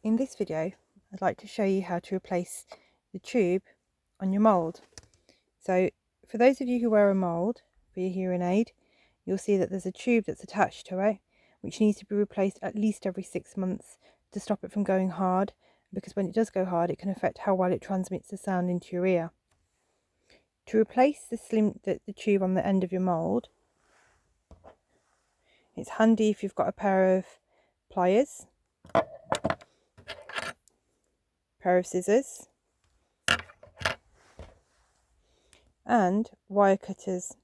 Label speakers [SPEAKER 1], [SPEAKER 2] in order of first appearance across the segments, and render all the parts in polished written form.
[SPEAKER 1] In this video, I'd like to show you how to replace the tube on your mould. So for those of you who wear a mould for your hearing aid, you'll see that there's a tube that's attached to it, which needs to be replaced at least every 6 months to stop it from going hard, because when it does go hard, it can affect how well it transmits the sound into your ear. To replace the tube on the end of your mould, it's handy if you've got a pair of pliers, pair of scissors, and wire cutters.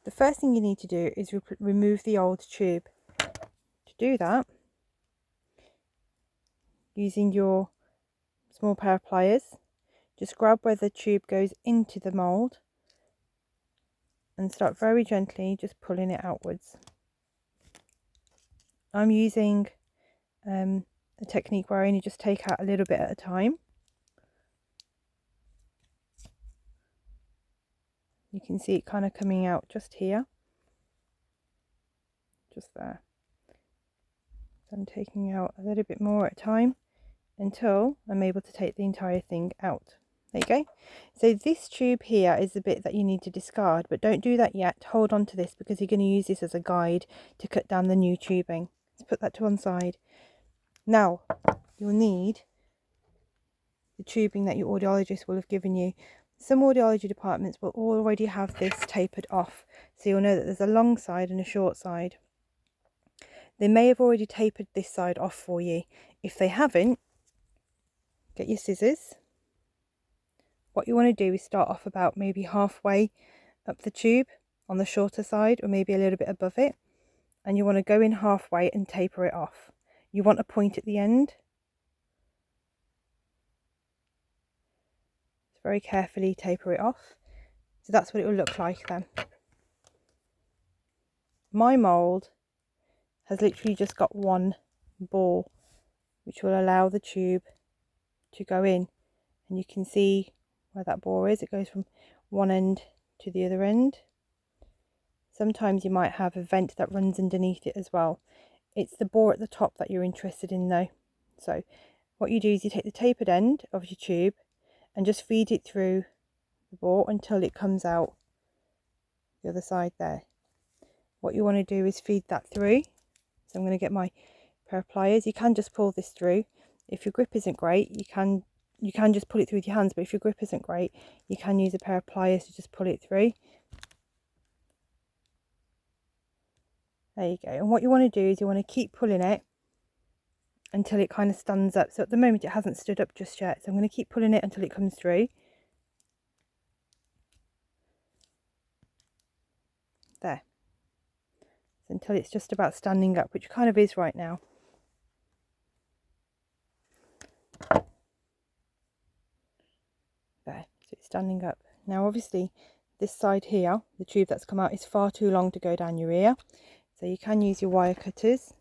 [SPEAKER 1] The first thing you need to do is remove the old tube. To do that, using your small pair of pliers, just grab where the tube goes into the mould and start very gently just pulling it outwards. I'm using a technique where I only just take out a little bit at a time. You can see it kind of coming out just here, just there. So I'm taking out a little bit more at a time until I'm able to take the entire thing out. There you go. So this tube here is the bit that you need to discard, but don't do that yet. Hold on to this because you're going to use this as a guide to cut down the new tubing. Let's put that to one side. Now you'll need the tubing that your audiologist will have given you. Some audiology departments will already have this tapered off, so you'll know that there's a long side and a short side. They may have already tapered this side off for you. If they haven't, get your scissors. What you want to do is start off about maybe halfway up the tube on the shorter side, or maybe a little bit above it, and you want to go in halfway and taper it off. You want a point at the end. So very carefully taper it off. So that's what it will look like then. My mould has literally just got one bore, which will allow the tube to go in, and you can see where that bore is. It goes from one end to the other end. Sometimes you might have a vent that runs underneath it as well. It's the bore at the top that you're interested in though. So what you do is you take the tapered end of your tube and just feed it through the bore until it comes out the other side there. What you want to do is feed that through. So I'm going to get my pair of pliers. You can just pull this through. If your grip isn't great, you can just pull it through with your hands, but if your grip isn't great, you can use a pair of pliers to just pull it through. There you go. And what you want to do is you want to keep pulling it until it kind of stands up. So at the moment it hasn't stood up just yet, so I'm going to keep pulling it until it comes through. There. So until it's just about standing up, which kind of is right now. There, so it's standing up. Now obviously this side here, the tube that's come out, is far too long to go down your ear. So you can use your wire cutters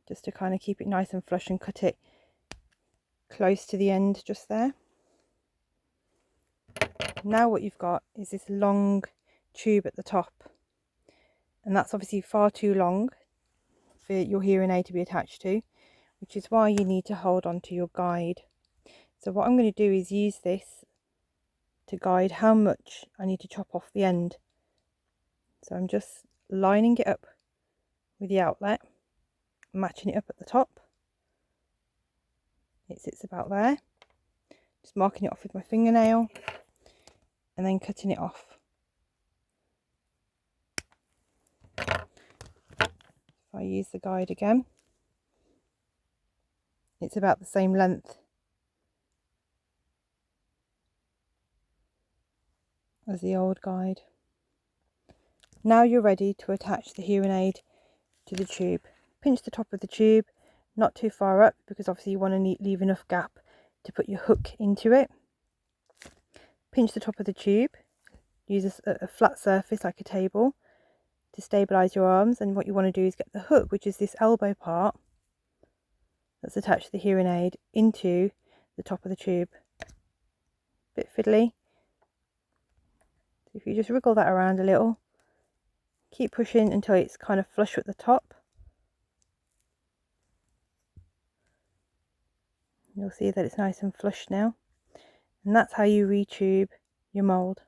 [SPEAKER 1] just to kind of keep it nice and flush and cut it close to the end just there. Now what you've got is this long tube at the top, and that's obviously far too long for your hearing aid to be attached to, which is why you need to hold on to your guide. So what I'm going to do is use this to guide how much I need to chop off the end. So I'm just lining it up with the outlet, matching it up at the top. It sits about there. Just marking it off with my fingernail and then cutting it off. If I use the guide again, it's about the same length as the old guide. Now you're ready to attach the hearing aid to the tube. Pinch the top of the tube, not too far up, because obviously you want to leave enough gap to put your hook into it. Pinch the top of the tube, use a flat surface like a table to stabilise your arms, and what you want to do is get the hook, which is this elbow part that's attached to the hearing aid, into the top of the tube. Bit fiddly. So if you just wriggle that around a little, keep pushing until it's kind of flush at the top. You'll see that it's nice and flush now. And that's how you retube your mould.